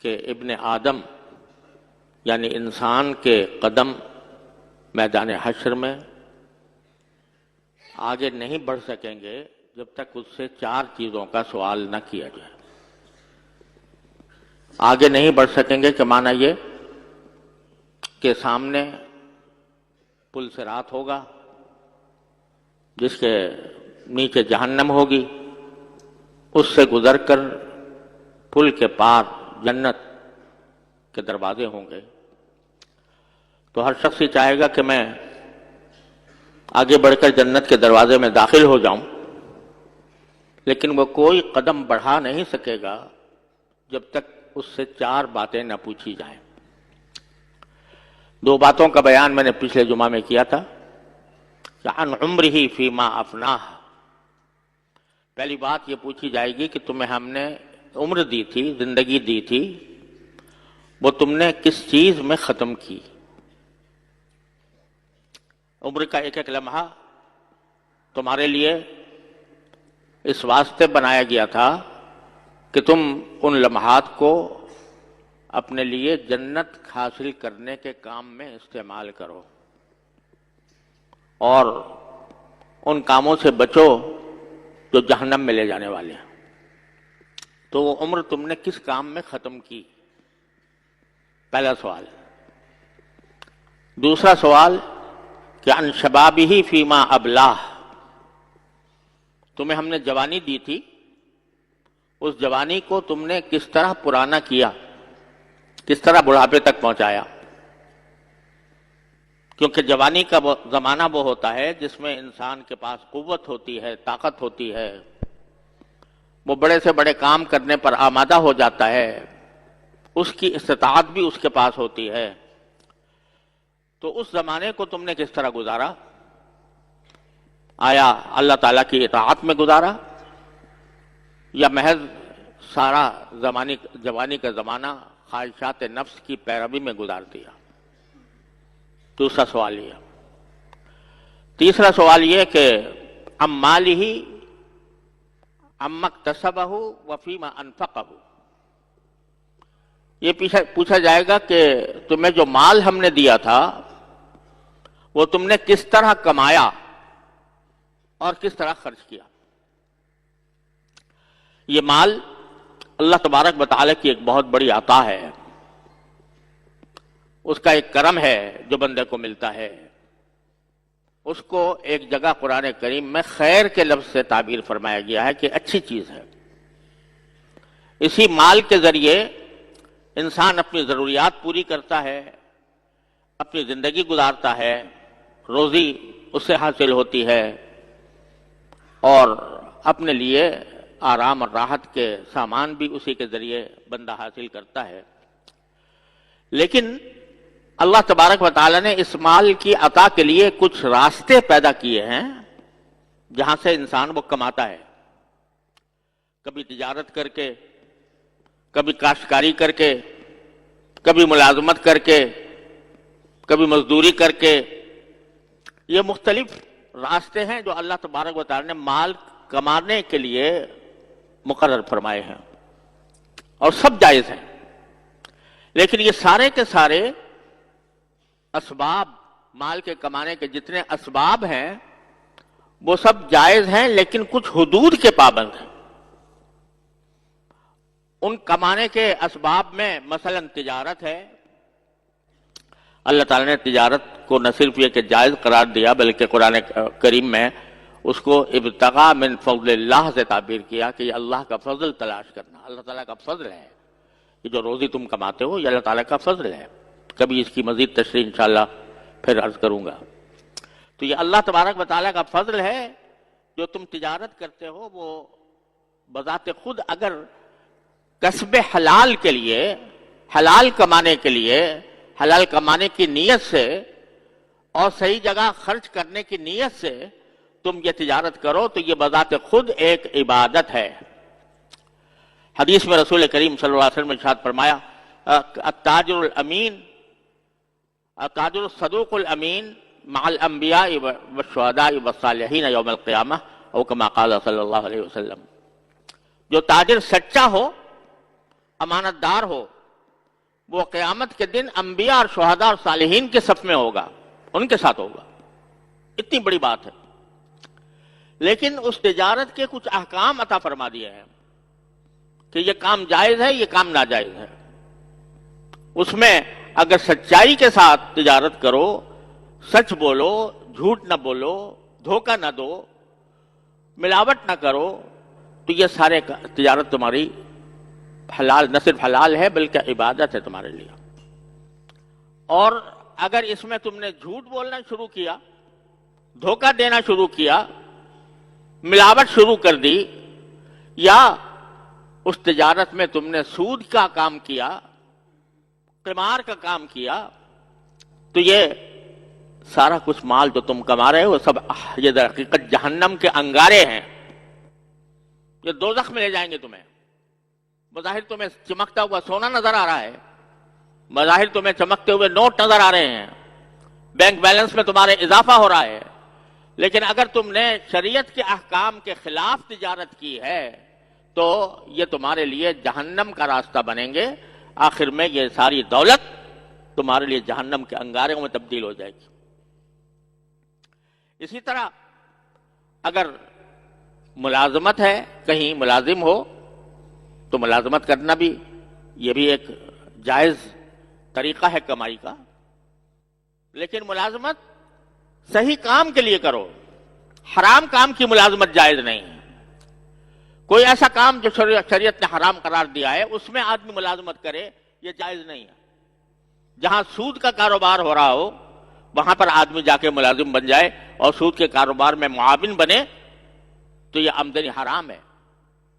کہ ابن آدم یعنی انسان کے قدم میدان حشر میں آگے نہیں بڑھ سکیں گے جب تک اس سے 4 چیزوں کا سوال نہ کیا جائے۔ آگے نہیں بڑھ سکیں گے کہ معنی یہ کہ سامنے پل صراط ہوگا جس کے نیچے جہنم ہوگی، اس سے گزر کر پل کے پار جنت کے دروازے ہوں گے، تو ہر شخص یہ چاہے گا کہ میں آگے بڑھ کر جنت کے دروازے میں داخل ہو جاؤں، لیکن وہ کوئی قدم بڑھا نہیں سکے گا جب تک اس سے 4 باتیں نہ پوچھی جائیں۔ 2 باتوں کا بیان میں نے پچھلے جمعہ میں کیا تھا کہ عن عمرہ فیما افناہ، پہلی بات یہ پوچھی جائے گی کہ تمہیں ہم نے عمر دی تھی، زندگی دی تھی، وہ تم نے کس چیز میں ختم کی۔ عمر کا ایک ایک لمحہ تمہارے لیے اس واسطے بنایا گیا تھا کہ تم ان لمحات کو اپنے لیے جنت حاصل کرنے کے کام میں استعمال کرو اور ان کاموں سے بچو جو جہنم میں لے جانے والے ہیں۔ تو وہ عمر تم نے کس کام میں ختم کی، پہلا سوال۔ دوسرا سوال کہ عن شبابہ فیما ابلاہ، تمہیں ہم نے جوانی دی تھی، اس جوانی کو تم نے کس طرح پرانا کیا، کس طرح بڑھاپے تک پہنچایا۔ کیونکہ جوانی کا زمانہ وہ ہوتا ہے جس میں انسان کے پاس قوت ہوتی ہے، طاقت ہوتی ہے، وہ بڑے سے بڑے کام کرنے پر آمادہ ہو جاتا ہے، اس کی استطاعت بھی اس کے پاس ہوتی ہے۔ تو اس زمانے کو تم نے کس طرح گزارا؟ آیا اللہ تعالیٰ کی اطاعت میں گزارا یا محض سارا جوانی کا زمانہ خواہشات نفس کی پیروی میں گزار دیا؟ دوسرا سوال یہ۔ تیسرا سوال یہ کہ ام مالہ ام اکتسبہ وفیما انفقہ، یہ پوچھا جائے گا کہ تمہیں جو مال ہم نے دیا تھا وہ تم نے کس طرح کمایا اور کس طرح خرچ کیا۔ یہ مال اللہ تبارک و تعالیٰ کی ایک بہت بڑی عطا ہے، اس کا ایک کرم ہے جو بندے کو ملتا ہے۔ اس کو ایک جگہ قرآن کریم میں خیر کے لفظ سے تعبیر فرمایا گیا ہے کہ اچھی چیز ہے۔ اسی مال کے ذریعے انسان اپنی ضروریات پوری کرتا ہے، اپنی زندگی گزارتا ہے، روزی اس سے حاصل ہوتی ہے اور اپنے لیے آرام اور راحت کے سامان بھی اسی کے ذریعے بندہ حاصل کرتا ہے۔ لیکن اللہ تبارک و تعالیٰ نے اس مال کی عطا کے لیے کچھ راستے پیدا کیے ہیں جہاں سے انسان وہ کماتا ہے، کبھی تجارت کر کے، کبھی کاشتکاری کر کے، کبھی ملازمت کر کے، کبھی مزدوری کر کے۔ یہ مختلف راستے ہیں جو اللہ تبارک و تعالیٰ نے مال کمانے کے لیے مقرر فرمائے ہیں اور سب جائز ہیں۔ لیکن یہ سارے کے سارے اسباب، مال کے کمانے کے جتنے اسباب ہیں وہ سب جائز ہیں، لیکن کچھ حدود کے پابند ہیں۔ ان کمانے کے اسباب میں مثلا تجارت ہے۔ اللہ تعالیٰ نے تجارت کو نہ صرف یہ کہ جائز قرار دیا بلکہ قرآن کریم میں اس کو ابتغاء من فضل اللہ سے تعبیر کیا کہ یہ اللہ کا فضل تلاش کرنا، اللہ تعالیٰ کا فضل ہے۔ یہ جو روزی تم کماتے ہو یہ اللہ تعالیٰ کا فضل ہے۔ کبھی اس کی مزید تشریح انشاءاللہ پھر عرض کروں گا۔ تو یہ اللہ تبارک و تعالیٰ کا فضل ہے، جو تم تجارت کرتے ہو وہ بذات خود اگر کسب حلال کے لیے، حلال کمانے کے لیے، حلال کمانے کی نیت سے اور صحیح جگہ خرچ کرنے کی نیت سے تم یہ تجارت کرو تو یہ بذات خود ایک عبادت ہے۔ حدیث میں رسول کریم صلی اللہ علیہ وسلم نے ارشاد فرمایا التاجر الامین، التاجر الصدوق الامین مع الانبیاء والشہداء والصالحین یوم القیامہ او کما قال صلی اللہ علیہ وسلم، جو تاجر سچا ہو، امانت دار ہو، وہ قیامت کے دن انبیاء اور شہداء اور صالحین کے صف میں ہوگا، ان کے ساتھ ہوگا. اتنی بڑی بات ہے. لیکن اس تجارت کے کچھ احکام عطا فرما دیے ہیں کہ یہ کام جائز ہے، یہ کام ناجائز ہے. اس میں اگر سچائی کے ساتھ تجارت کرو، سچ بولو، جھوٹ نہ بولو، دھوکہ نہ دو، ملاوٹ نہ کرو، تو یہ سارے تجارت تمہاری حلال، نہ صرف حلال ہے بلکہ عبادت ہے تمہارے لیے. اور اگر اس میں تم نے جھوٹ بولنا شروع کیا، دھوکہ دینا شروع کیا، ملاوٹ شروع کر دی، یا اس تجارت میں تم نے سود کا کام کیا، قمار کا کام کیا، تو یہ سارا کچھ مال جو تم کما رہے ہو سب یہ در حقیقت جہنم کے انگارے ہیں. یہ دوزخ میں لے جائیں گے تمہیں. بظاہر تمہیں چمکتا ہوا سونا نظر آ رہا ہے، بظاہر تمہیں چمکتے ہوئے نوٹ نظر آ رہے ہیں، بینک بیلنس میں تمہارے اضافہ ہو رہا ہے، لیکن اگر تم نے شریعت کے احکام کے خلاف تجارت کی ہے تو یہ تمہارے لیے جہنم کا راستہ بنیں گے. آخر میں یہ ساری دولت تمہارے لیے جہنم کے انگاروں میں تبدیل ہو جائے گی. اسی طرح اگر ملازمت ہے، کہیں ملازم ہو تو ملازمت کرنا بھی یہ بھی ایک جائز طریقہ ہے کمائی کا. لیکن ملازمت صحیح کام کے لیے کرو، حرام کام کی ملازمت جائز نہیں ہے. کوئی ایسا کام جو شریعت نے حرام قرار دیا ہے اس میں آدمی ملازمت کرے، یہ جائز نہیں ہے. جہاں سود کا کاروبار ہو رہا ہو وہاں پر آدمی جا کے ملازم بن جائے اور سود کے کاروبار میں معاون بنے تو یہ آمدنی حرام ہے،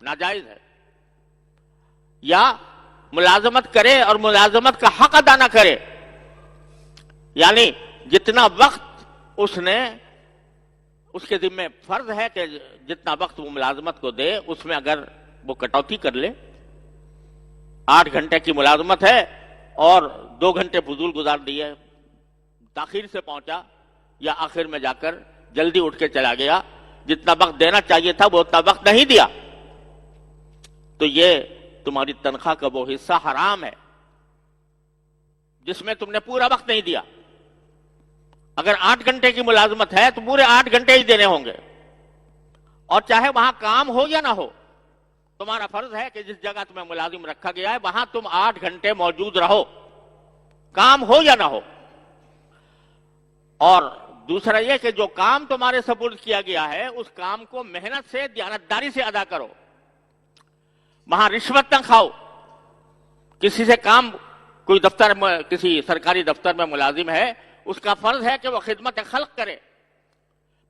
ناجائز ہے. یا ملازمت کرے اور ملازمت کا حق ادا نہ کرے، یعنی جتنا وقت اس کے ذمہ فرض ہے کہ جتنا وقت وہ ملازمت کو دے اس میں اگر وہ کٹوتی کر لے، 8 گھنٹے کی ملازمت ہے اور 2 گھنٹے فضول گزار دیے، تاخیر سے پہنچا یا آخر میں جا کر جلدی اٹھ کے چلا گیا، جتنا وقت دینا چاہیے تھا وہ اتنا وقت نہیں دیا، تو یہ تمہاری تنخواہ کا وہ حصہ حرام ہے جس میں تم نے پورا وقت نہیں دیا. اگر 8 گھنٹے کی ملازمت ہے تو پورے 8 گھنٹے ہی دینے ہوں گے، اور چاہے وہاں کام ہو یا نہ ہو تمہارا فرض ہے کہ جس جگہ تمہیں ملازم رکھا گیا ہے وہاں تم 8 گھنٹے موجود رہو، کام ہو یا نہ ہو. اور دوسرا یہ کہ جو کام تمہارے سپرد کیا گیا ہے اس کام کو محنت سے، دیانتداری سے ادا کرو. وہاں رشوت نہ کھاؤ. کسی سے کام، کوئی دفتر میں، کسی سرکاری دفتر میں ملازم ہے، اس کا فرض ہے کہ وہ خدمت خلق کرے،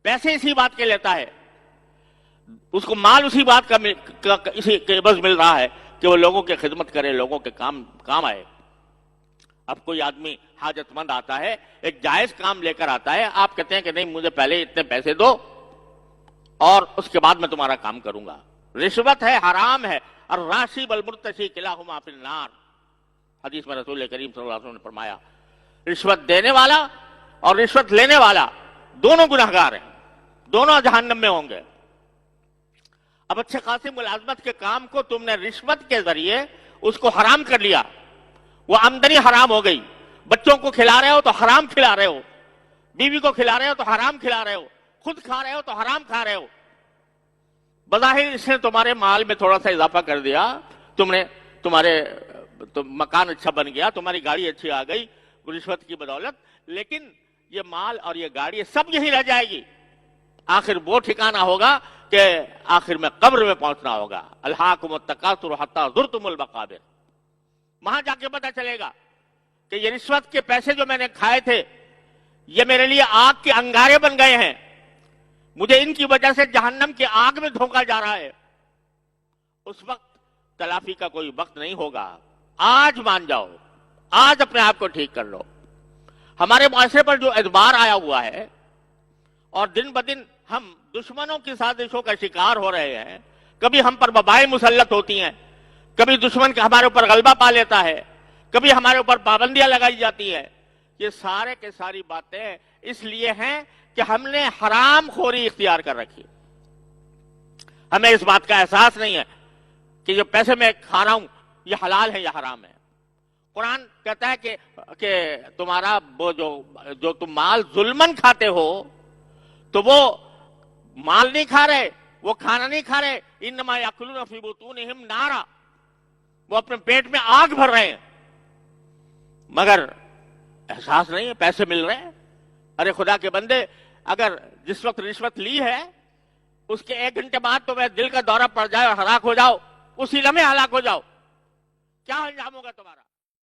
پیسے اسی بات کے لیتا ہے، اس کو مال اسی بات کا اسی کے عوض مل رہا ہے کہ وہ لوگوں کی خدمت کرے، لوگوں کے کام آئے. اب کوئی آدمی حاجت مند آتا ہے، ایک جائز کام لے کر آتا ہے، آپ کہتے ہیں کہ نہیں مجھے پہلے اتنے پیسے دو اور اس کے بعد میں تمہارا کام کروں گا. رشوت ہے، حرام ہے. الراشی والمرتشی کلاہما فی النار، حدیث میں رسول کریم صلی اللہ علیہ وسلم نے فرمایا رشوت دینے والا اور رشوت لینے والا دونوں گنہگار ہیں، دونوں جہنم میں ہوں گے. اب اچھے خاصی ملازمت کے کام کو تم نے رشوت کے ذریعے اس کو حرام کر لیا، وہ آمدنی حرام ہو گئی. بچوں کو کھلا رہے ہو تو حرام کھلا رہے ہو، بیوی کو کھلا رہے ہو تو حرام کھلا رہے ہو، خود کھا رہے ہو تو حرام کھا رہے ہو. بظاہر اس نے تمہارے مال میں تھوڑا سا اضافہ کر دیا، تمہارے مکان اچھا بن گیا، تمہاری گاڑی اچھی آ گئی رشوت کی بدولت، لیکن یہ مال اور یہ گاڑی سب یہی رہ جائے گی. آخر وہ ٹھکانہ ہوگا کہ آخر میں قبر میں پہنچنا ہوگا. الہاکم التکاثر حتی زرتم المقابر. وہاں جا کے پتہ چلے گا کہ یہ رشوت کے پیسے جو میں نے کھائے تھے یہ میرے لیے آگ کے انگارے بن گئے ہیں، مجھے ان کی وجہ سے جہنم کی آگ میں دھونکا جا رہا ہے. اس وقت تلافی کا کوئی وقت نہیں ہوگا. آج مان جاؤ، آج اپنے آپ کو ٹھیک کر لو. ہمارے معاشرے پر جو اعتبار آیا ہوا ہے اور دن بدن ہم دشمنوں کی سازشوں کا شکار ہو رہے ہیں، کبھی ہم پر وبائیں مسلط ہوتی ہیں، کبھی دشمن کا ہمارے اوپر غلبہ پا لیتا ہے، کبھی ہمارے اوپر پابندیاں لگائی جاتی ہیں. یہ سارے کے ساری باتیں اس لیے ہیں کہ ہم نے حرام خوری اختیار کر رکھی. ہمیں اس بات کا احساس نہیں ہے کہ جو پیسے میں کھا رہا ہوں یہ حلال ہے یا حرام ہے. قرآن کہتا ہے کہ تمہارا وہ جو تم مال ظلمن کھاتے ہو تو وہ مال نہیں کھا رہے، وہ کھانا نہیں کھا رہے، انما یاکلون فی بطونہم نارا، وہ اپنے پیٹ میں آگ بھر رہے ہیں، مگر احساس نہیں ہے، پیسے مل رہے ہیں۔ ارے خدا کے بندے، اگر جس وقت رشوت لی ہے اس کے 1 گھنٹے بعد تو دل کا دورہ پڑ جائے اور ہلاک ہو جاؤ، اسی لمحے ہلاک ہو جاؤ، کیا انجام ہوگا تمہارا؟